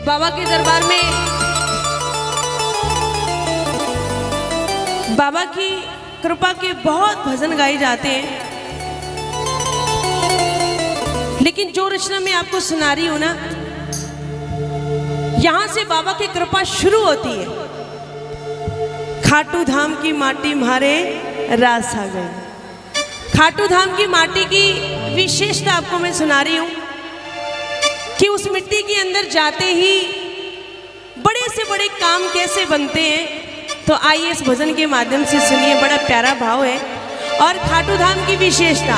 बाबा के दरबार में बाबा की कृपा के बहुत भजन गाए जाते हैं, लेकिन जो रचना मैं आपको सुना रही हूं ना, यहां से बाबा की कृपा शुरू होती है। खाटू धाम की माटी मारे रास आ गई। खाटू धाम की माटी की विशेषता आपको मैं सुना रही हूं कि उस मिट्टी के अंदर जाते ही बड़े से बड़े काम कैसे बनते हैं। तो आइए इस भजन के माध्यम से सुनिए, बड़ा प्यारा भाव है। और खाटू धाम की विशेषता,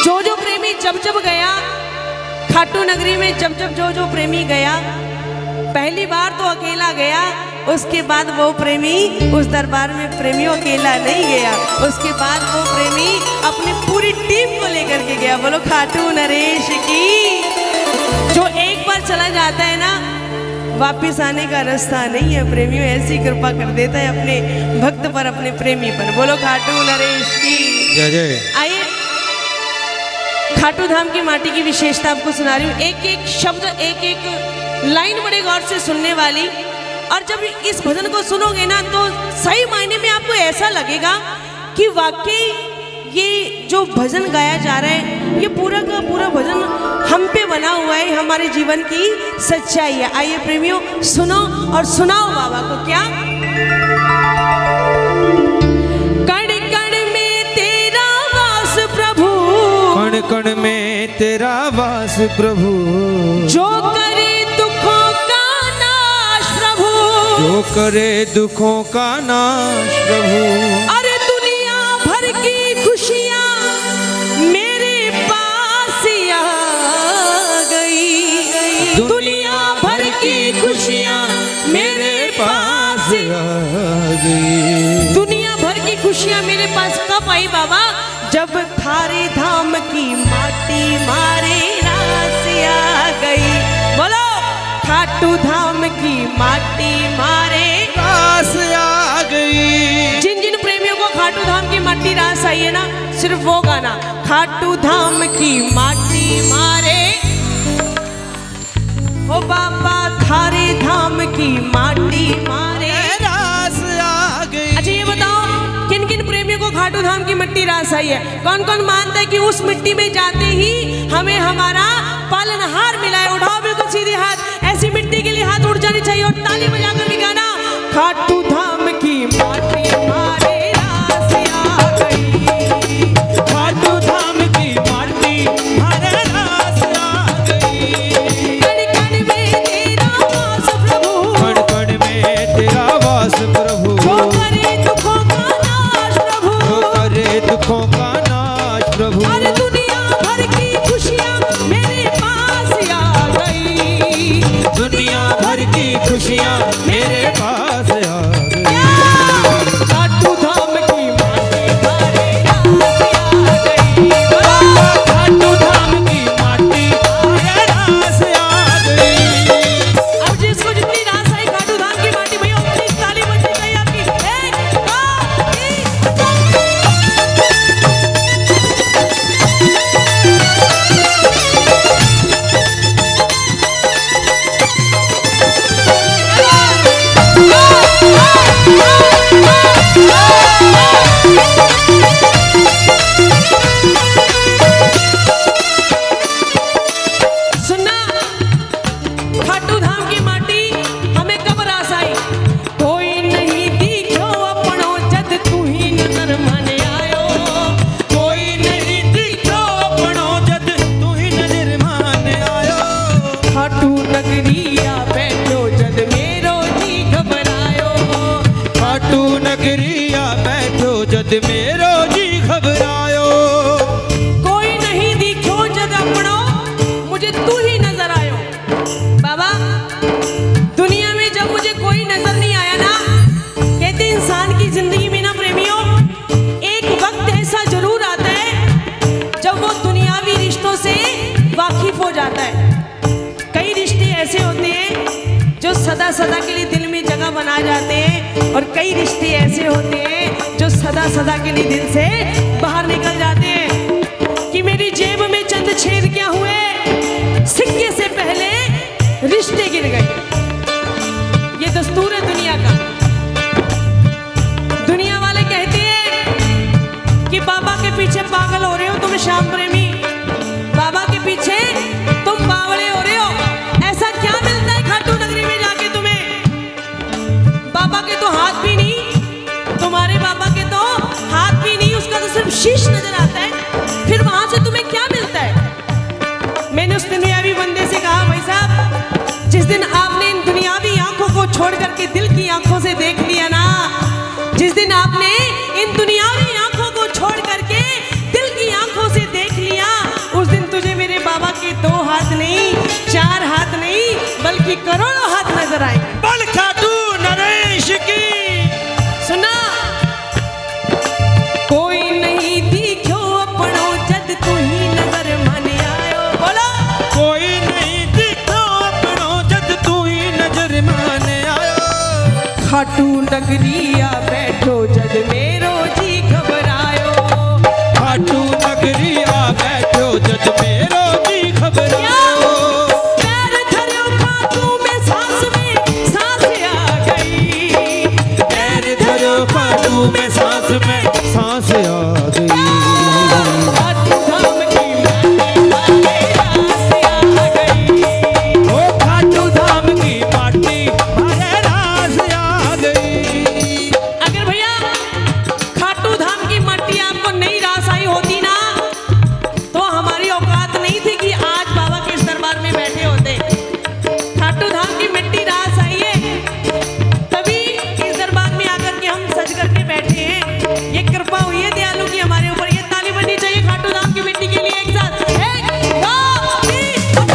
जो प्रेमी जब गया खाटू नगरी में, जब जो प्रेमी गया, पहली बार तो अकेला गया, उसके बाद वो प्रेमी उस दरबार में प्रेमियों अकेला नहीं गया, उसके बाद वो प्रेमी अपनी पूरी टीम को लेकर के गया। बोलो खाटू नरेश की। जो एक बार चला जाता है ना, वापिस आने का रास्ता नहीं है। प्रेमियों ऐसी कृपा कर देता है अपने भक्त पर, अपने प्रेमी पर। बोलो खाटू नरेश की जय जय। आइए खाटू धाम की माटी की विशेषता आपको सुना रही हूँ, एक एक शब्द, एक एक लाइन बड़े गौर से सुनने वाली। और जब इस भजन को सुनोगे ना, तो सही मायने में आपको ऐसा लगेगा कि वाकई ये जो भजन गाया जा रहा है, ये पूरा का पूरा भजन हम पे बना हुआ है, हमारे जीवन की सच्चाई है। आइए प्रेमियों सुनो और सुनाओ बाबा को। क्या कण कण में तेरा वास प्रभु, कण कण में तेरा वास प्रभु, जो करे दुखों का नाश प्रभु, जो करे दुखों का नाश प्रभु। अरे दुनिया भर की खुशियाँ मेरे पास आ गई, दुनिया भर की खुशियाँ मेरे पास आ गई। दुनिया भर की खुशियाँ मेरे पास कब आई बाबा? जब थारे धाम की माटी मारे रास आ गई। बोलो खाटू धाम की माटी मारे रास आ गई। जिन जिन प्रेमियों को खाटू धाम की माटी रास आई है ना, सिर्फ वो गाना, खाटू धाम की माटी मारे ओ बाबा, थारे धाम की माटी मारे रास आ गई। अच्छा ये बताओ, किन किन प्रेमियों को खाटू धाम की मिट्टी रास आई है? कौन कौन मानता है कि उस मिट्टी में जाते ही हमें हमारा पालनहार मिला है? उठाओ बिल्कुल सीधे हाथ, ऐसी मिट्टी के लिए हाथ उठ जानी चाहिए और ताली बजाकर भी गाना, खाटू धाम की माटी मारे रास आ गई, खाटू धाम की माटी मारे रास आ गई। कण कण में तेरा वास प्रभु, कण कण में तेरा वास प्रभु, जो करे दुखों का नाश प्रभु, जो करे दुखों का नाश प्रभु। अरे दुनिया भर की खुशियाँ मेरे पास आ गई, दुनिया भर की खुशियाँ मेरे पास आ गई। खाटू धाम की माटी मारे रास आ गई। खाटू धाम की माटी मारे रास आ गई। अब जिसको जितनी रास आई खाटू धाम की माटी, भैया अपनी ताली बजनी चाहिए आपकी। एक, दो, सुनना, खाटू धाम की माटी हमें कब रास आई? कोई नहीं दिखो अपनो जद तू ही नजर माने आयो, कोई नहीं दिखो अपनो जद तू ही नजर माने आयो। खाटू नगरिया बैठो जद मेरो जी घबरायो, खाटू नगरिया बैठो जद मेरो जी घबरायो। कोई नहीं दिखो जद अपनो मुझे तू ही नजर आयो। बाबा दुनिया में जब मुझे कोई नजर नहीं आया ना, कहते इंसान की जिंदगी में ना प्रेमियों, एक वक्त ऐसा जरूर आता है जब वो दुनियावी रिश्तों से वाकिफ हो जाता है। कई रिश्ते ऐसे होते हैं जो सदा सदा के लिए दिल में जगह बना जाते हैं, और कई रिश्ते ऐसे होते हैं जो सदा सदा के लिए दिल से बाहर निकल जाते हैं। कि मेरी जेब में चंद छेद क्या हुए, सिक्के से पहले रिश्ते गिर गई। ये दस्तूर है दुनिया का। दुनिया वाले कहते हैं कि बाबा के पीछे पागल हो रहे हो तुम श्याम प्रेमी, बाबा के पीछे तुम बावड़े हो रहे हो। ऐसा क्या मिलता है खाटू नगरी में जाके तुम्हें? बाबा के तो हाथ भी नहीं, तुम्हारे बाबा के तो हाथ भी नहीं, उसका तो सिर्फ शीश नजर आता है। फिर वहां से तुम्हें क्या मिलता है? मैंने उस दुनियावी बंदे से कहा, भाई साहब जिस दिन आपने इन दुनियावी आंखों को छोड़ करके दिल की आंखों से देख लिया ना, जिस दिन आपने इन दुनियावी आंखों को छोड़ करके दिल की आंखों से देख लिया, उस दिन तुझे मेरे बाबा के 2 हाथ नहीं, 4 हाथ नहीं, बल्कि करोड़ों हाथ नजर आएंगे। बल खाटू नरेश की सुना, कोई नहीं दिखो अपनो जद तू ही नजर माने आयो। बोलो, कोई नहीं दिखो अपनो जद तू ही नजर माने आयो। खाटू नगरिया बैठो जद मेरो जी घबरायो। खाटू नगरी आ बैठो जद मेरो जी घबरायो। पैर धरो खाटू में सांस आ गई। पैर धरो खाटू में सांस आ गई। खाटू धाम की माटी रास आ गई। ओ खाटू धाम की माटी मारे रास आ गई। अगर भैया खाटू धाम की मट्टी आपको नहीं रास आई होती ना, तो हमारी औकात नहीं थी कि आज बाबा के इस दरबार में बैठे होते। खाटू धाम की मिट्टी रास आई है, तभी इस दरबार में आकर के हम सज करके बैठे हैं। ये कृपा हुई है दयालु की हमारे ऊपर। ये ताली बननी चाहिए खाटू धाम की मिट्टी के लिए। एक साथ 1 2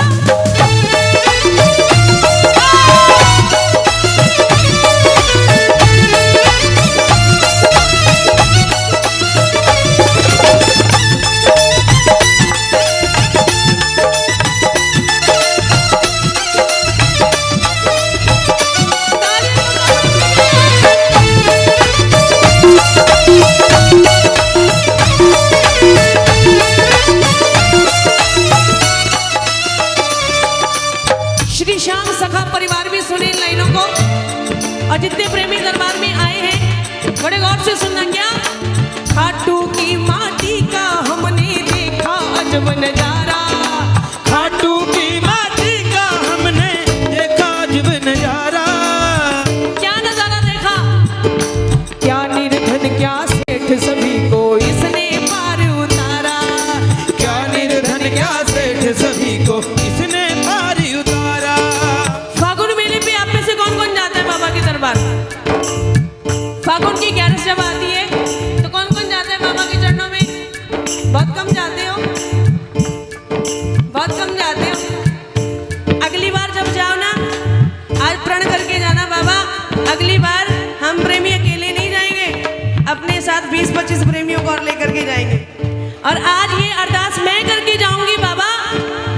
श्री श्याम सखा परिवार भी सुने इन लाइनों को, और जितने प्रेमी दरबार में आए हैं बड़े गौर से सुनना। क्या खाटू की माटी का हमने देखा अजब नजारा। खाटू की माटी का हमने देखा अजब नजारा। क्या नजारा देखा? क्या निर्धन क्या सेठ सभी को इसने पार उतारा। क्या निर्धन क्या सेठ सभी को इसने पार उतारा। फागुन मेले पे आप में से कौन कौन जाता है बाबा के दरबार? फागुन की 11 जब आती है तो कौन कौन जाता है बाबा के चरणों में? बहुत कम जाते हो, बहुत कम जाते हो। अगली बार जब जाओ ना, आज प्रण करके जाना, बाबा अगली बार हम प्रेमी अकेले नहीं जाएंगे, अपने साथ 20-25 प्रेमियों को और लेकर के जाएंगे। और आज ये अरदास मैं करके जाऊंगी, बाबा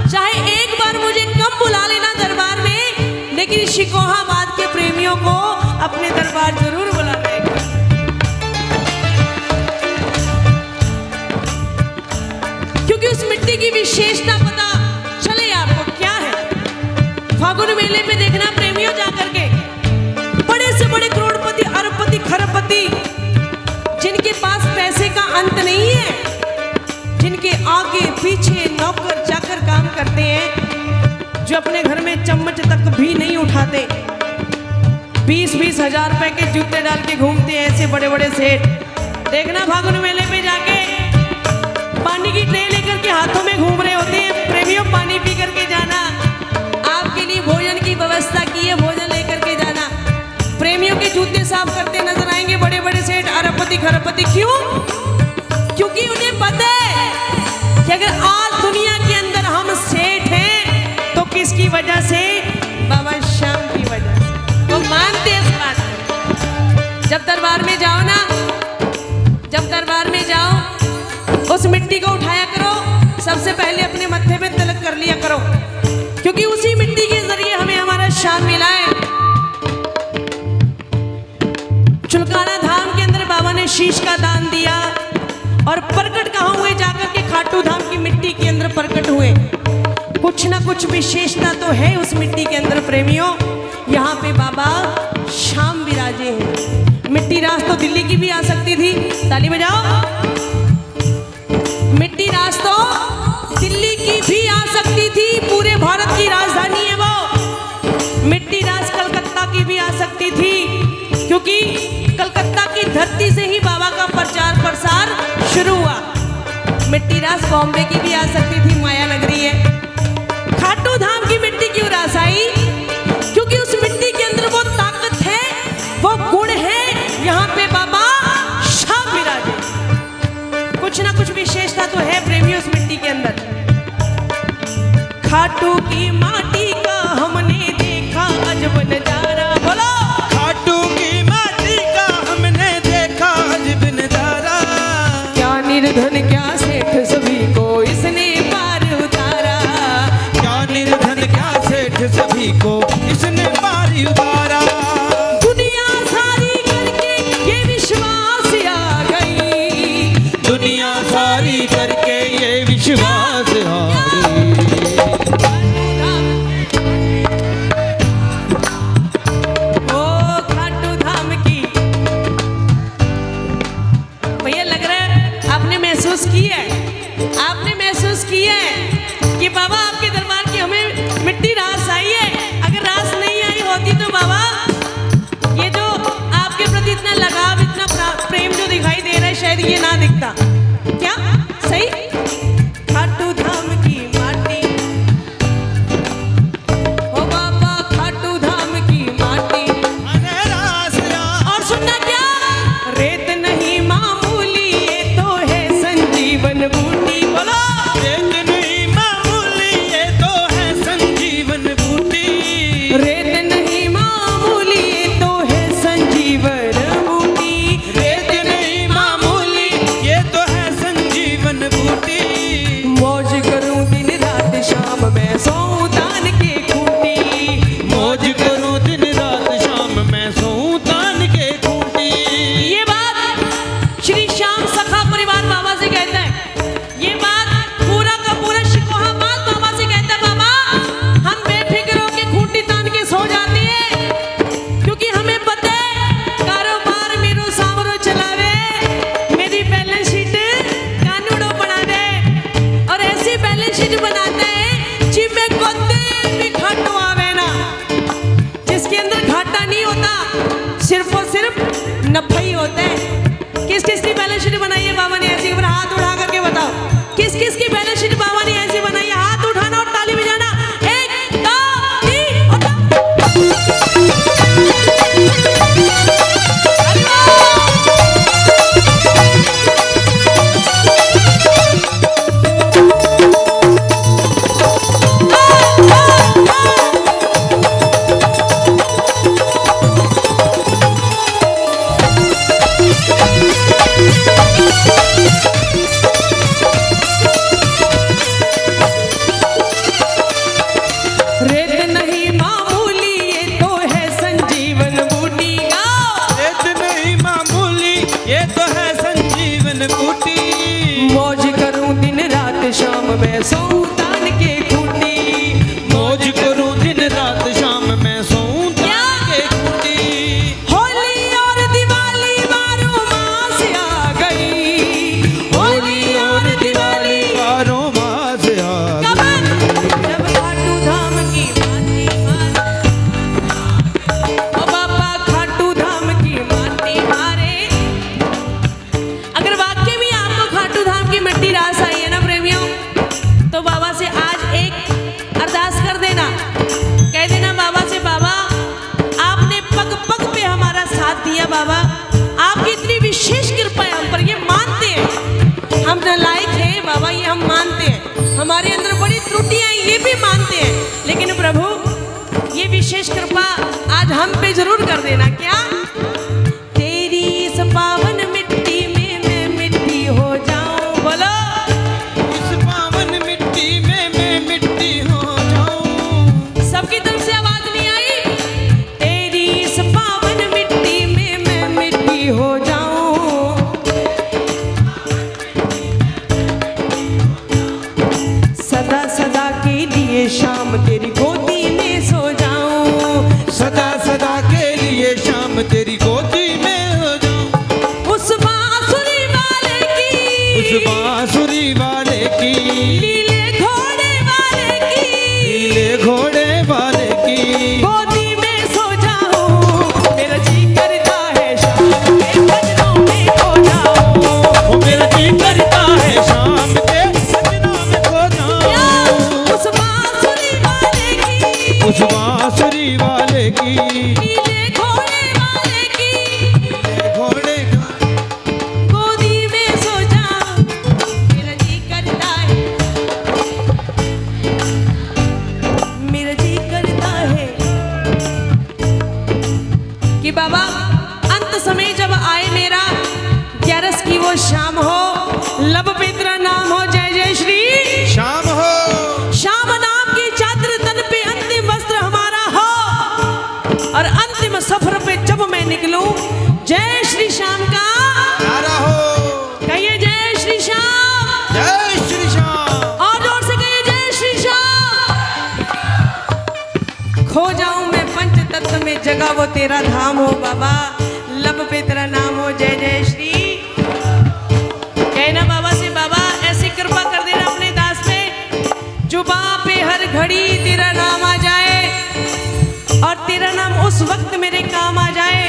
चाहे एक बार मुझे कम बुला लेना दरबार में, लेकिन शिकोहाबाद के प्रेमियों को अपने दरबार जरूर बुलाना है। क्योंकि उस मिट्टी की विशेषता पता चले आपको क्या है। फागुन मेले पे देखना प्रेमियों जाकर के, बड़े से बड़े करोड़पति, अरबपति, खरबपति, जिनके पास पैसे का अंत नहीं है, जिनके आगे पीछे नौकर जाकर काम करते हैं, जो अपने घर में चम्मच तक भी नहीं उठाते, 20-20 हजार रुपए के जूते डाल के घूमते हैं ऐसे बड़े बड़े सेठ। देखना फागुन मेले पे जाके पानी की ट्रे लेकर के हाथों में घूम रहे होते हैं। प्रेमियों पानी पी करके जाना, आपके लिए भोजन की व्यवस्था की है, भोजन लेकर के जाना। प्रेमियों के जूते साफ करते नजर आएंगे बड़े बड़े सेठ, अरबपति, खरबपति। क्यों? क्योंकि उन्हें पता है कि अगर आज दुनिया के अंदर हम सेठ हैं तो किसकी वजह से? बाबा श्याम की वजह से। वो मानते हैं इस बात को। जब दरबार में जाओ ना, जब दरबार में जाओ, उस मिट्टी को उठाया करो, सबसे पहले अपने मत्थे पे तिलक कर लिया करो, क्योंकि उसी मिट्टी के जरिए हमें हमारा श्याम मिला है। चुलकाना धाम के अंदर बाबा ने शीश का दान दिया, और प्रकट कहाँ हुए? जाकर के खाटू धाम की मिट्टी के अंदर प्रकट हुए। कुछ ना कुछ विशेषता तो है उस मिट्टी के अंदर प्रेमियों। यहाँ पे बाबा शाम विराजे हैं। मिट्टी रास तो दिल्ली की भी आ सकती थी, ताली बजाओ। मिट्टी रास तो दिल्ली की भी आ सकती थी, पूरे भारत की राजधानी है वो। मिट्टी रास कलकत्ता की भी आ सकती थी, क्योंकि कलकत्ता की धरती से ही बाबा का प्रचार प्रसार शुरू हुआ। मिट्टी रास बॉम्बे की भी आ सकती थी, माया नगरी है। खाटू धाम की मिट्टी क्यों रास आई? क्योंकि उस मिट्टी के अंदर वो ताकत है, वो गुण है। यहाँ पे बाबा शाम विराजे। कुछ ना कुछ विशेषता तो है प्रेमियों उस मिट्टी के अंदर। खाटू की माटी का हमने देखा अजब नजारा। बोलो, खाटू की माटी का हमने देखा अजब नजारा। क्या निर्धन क्या सेठ सभी को इसने पार उतारा। क्या निर्धन क्या सेठ सभी को इसने पार उतारा। दुनिया सारी करके ये विश्वास आ गई। दुनिया सारी करके ये विश्वास आ गई। ओ खाटू धाम की भैया, लग रहा है आपने महसूस की है, आपने महसूस की है कि बाबा आपके दरबार की हमें मिट्टी रास आई है। अगर रास नहीं आई होती तो बाबा ये जो आपके प्रति इतना लगाव, इतना प्रेम जो दिखाई दे रहा है, शायद ये ना दिखता। क्या सही? खाटू धाम की माटी, ओ बाबा खाटू धाम की माटी। अरे रास रास। और सुनना क्या, रेत नहीं मामूली ये तो है संजीवन बूटी। बोलो, रेत नहीं मामूली ये तो है संजीवन बूटी। रेत नहीं मामूली ये तो है संजीवन बूटी। रेत नहीं मामूली ये तो है संजीवन बूटी। मौज करूं दिन रात शाम मैं सोऊं तान के खूंटी। मौज करूं दिन रात शाम मैं सोऊं तान के खूंटी। ये बात श्री श्याम सखा परिवार बाबा से कहता है। ये बात पूरा का पूरा शिकोहाबाद बाबा से कहता है। बाबा हम बेफिक्र होके खूंटी तान के सो जाते हैं, क्योंकि हमें पता है कारोबार मेरो सावरो चलावे, मेरी बैलेंस शीट कानूनों बना दे। और ऐसी बैलेंस शीट बनाता है जिसमें कोते भी खाटू आवे ना, जिसके अंदर घाटा नहीं होता, सिर्फ और सिर्फ नफा ही होता है। किस किस की बैलेंस शीट बनाई है बाबा ने ऐसी? हाथ उठा करके बताओ, किस किस की बैलेंस शीट बाबा ने ऐसी बनाई है? हाथ उठाना और ताली बजाना। एक, दो, तीन, और अरे रेत नहीं मामूली ये तो है संजीवन बूटी। गाओ, रेत नहीं मामूली ये तो है संजीवन बूटी। मौज करूं दिन रात शाम मैं सोऊं तान के खूंटी। मौज करूं दिन रात शाम मैं सोऊं तान के खूंटी। होली और दिवाली बारों मास आ गई। होली और दिवाली बारों मास आ कब? जब खाटू धाम की माटी मारे। ओ बाबा खाटू धाम की माटी मारे। अगर वाकई में आपको खाटू धाम की मिट्टी रास आई है ना प्रेमियों, तो बाबा से आज एक अरदास कर देना। कह देना बाबा से, बाबा आपने पग पग पे हमारा साथ दिया। बाबा आपकी इतनी विशेष कृपा है हम पर, ये मानते हैं हम नालायक हैं बाबा, ये हम मानते हैं। हमारे अंदर बड़ी त्रुटियां हैं, ये भी मानते हैं। लेकिन प्रभु ये विशेष कृपा आज हम पे जरूर कर देना। क्या? तेरी इस पावन मिट्टी में मैं मिट्टी हो जाऊं। बोलो, इस पावन मिट्टी में मैं मिट्टी हो जाऊं। सबकी तरफ से आवाज नहीं आई? तेरी इस पावन मिट्टी में मैं मिट्टी हो जाऊं। सदा सदा के लिए सदा सदा के लिए शाम तेरी गोदी में हो जाऊं। उस बांसुरी वाले की, उस बांसुरी वाले की, लीले घोड़े वाले की, नीले घोड़े वाले की गोदी में सो जाऊं। मेरा जी करता है शाम के भजनों में खो जाऊं। ओ मेरा जी करता है शाम के सजनों में खो जाऊं। उस बांसुरी वाले की, उस बांसुरी वाले की, नीले घोड़े वाले की, नीले घोड़े का गोदी में सो जाऊं। मेरा जी करता है, मेरा जी करता है कि बाबा अंत समय जब आए मेरा, 11 की वो शाम हो, लब पे तेरा नाम हो, जय जय श्री शाम हो। श्याम नाम की चादर तन पे, अंतिम वस्त्र हमारा हो, और अंतिम सफर पे जब मैं निकलूं, जय श्री श्याम का नारा हो, कहिए जय श्री श्याम, जय श्री श्याम। और जोर से कहिए जय श्री श्याम। खो जाऊं मैं पंच तत्व में, जगह वो तेरा धाम हो बाबा, लब पे तेरा नाम हो, जय जय श्री। कहना बाबा से, बाबा ऐसी कृपा कर देना अपने दास पे, जुबां पे हर घड़ी तेरा नाम आ जाए, और तेरा नाम उस वक्त मेरे काम आ जाए,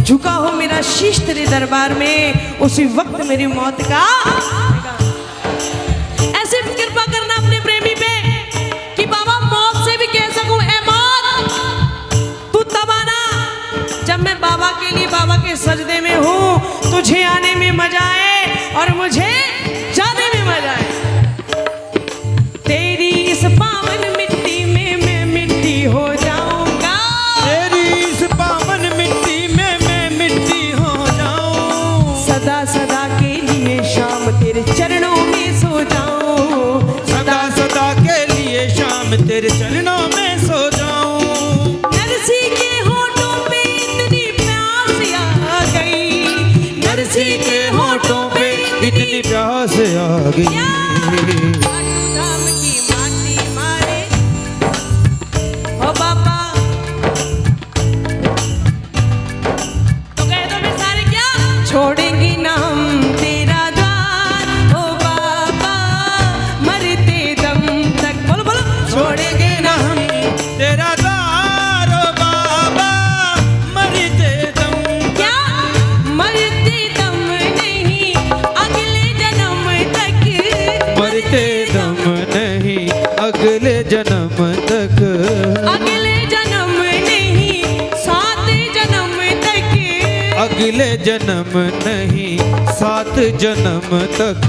झुका हो मेरा शीश तेरे दरबार में, उसी वक्त मेरी मौत का। ऐसे कृपा करना अपने प्रेमी पे कि बाबा मौत से भी कह सकूं, ए मौत तू तब आना जब मैं बाबा के लिए बाबा के सजदे में हूं, तुझे आने में मजा आए और मुझे जाने में मजा आए। तेरी इस पावन मिट्टी में मैं मिट्टी हो जाऊंगा, तेरी इस पावन मिट्टी में मैं मिट्टी हो जाऊं। सदा सदा के लिए शाम तेरे चरणों में सो जाऊं, सदा सदा के लिए शाम तेरे चरणों में सो जाऊं। नरसी के होठों पे इतनी प्यास आ गई, नरसी के होठों पे इतनी प्यास आ गई। खाटू धाम की माटी मारे ओ बाबा, तो कह दो मैं सारे क्या छोड़ेंगे ना हम तेरा द्वार, ओ बाबा मरते दम तक, बोलो बोलो, छोड़ेंगे ना हम तेरा द्वार ओ बाबा, मरते दम क्या, मरते दम नहीं अगले जन्म तक, मरते दम नहीं अगले जन्म तक, अगले जन्म नहीं 7 जन्म तक, अगले जन्म नहीं 7 जन्म तक।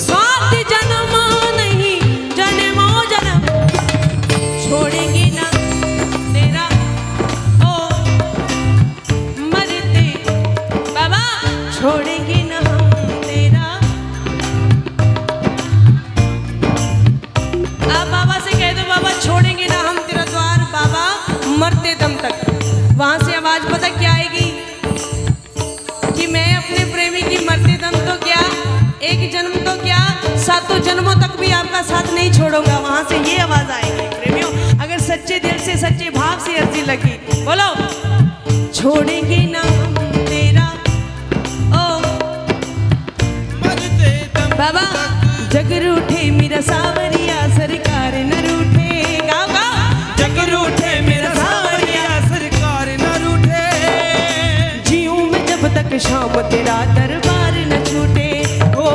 7 जन्म नहीं जन्मों जन्म, छोड़ेंगे ना तेरा ओ मरते बाबा, छोड़ेंगे ना हम तेरा। अब बाबा से कह दो, बाबा छोड़ेंगे ना हम तेरा द्वार बाबा, मरते दम तक। वहां से आवाज पता क्या आएगी कि मैं अपने प्रेमी की मरते दम तो क्या, एक जन्म तो क्या, 7 जन्मों तक भी आपका साथ नहीं छोड़ूंगा। वहां से ये आवाज आएगी प्रेमियों, अगर सच्चे दिल से सच्चे भाव से अर्जी लगी, बोलो छोड़ेंगे ना हम तेरा ओ मरते दम बाबा, जग रूठे मेरा सावरिया सरकार न रूठे, गाओ गाओ, जग रूठे मेरा सावरिया सरकार न रूठे। जीऊं मैं जब तक शाम तेरा दरबार न छूटे, ओ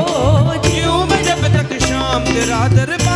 जीऊं मैं जब तक शाम तेरा दरबार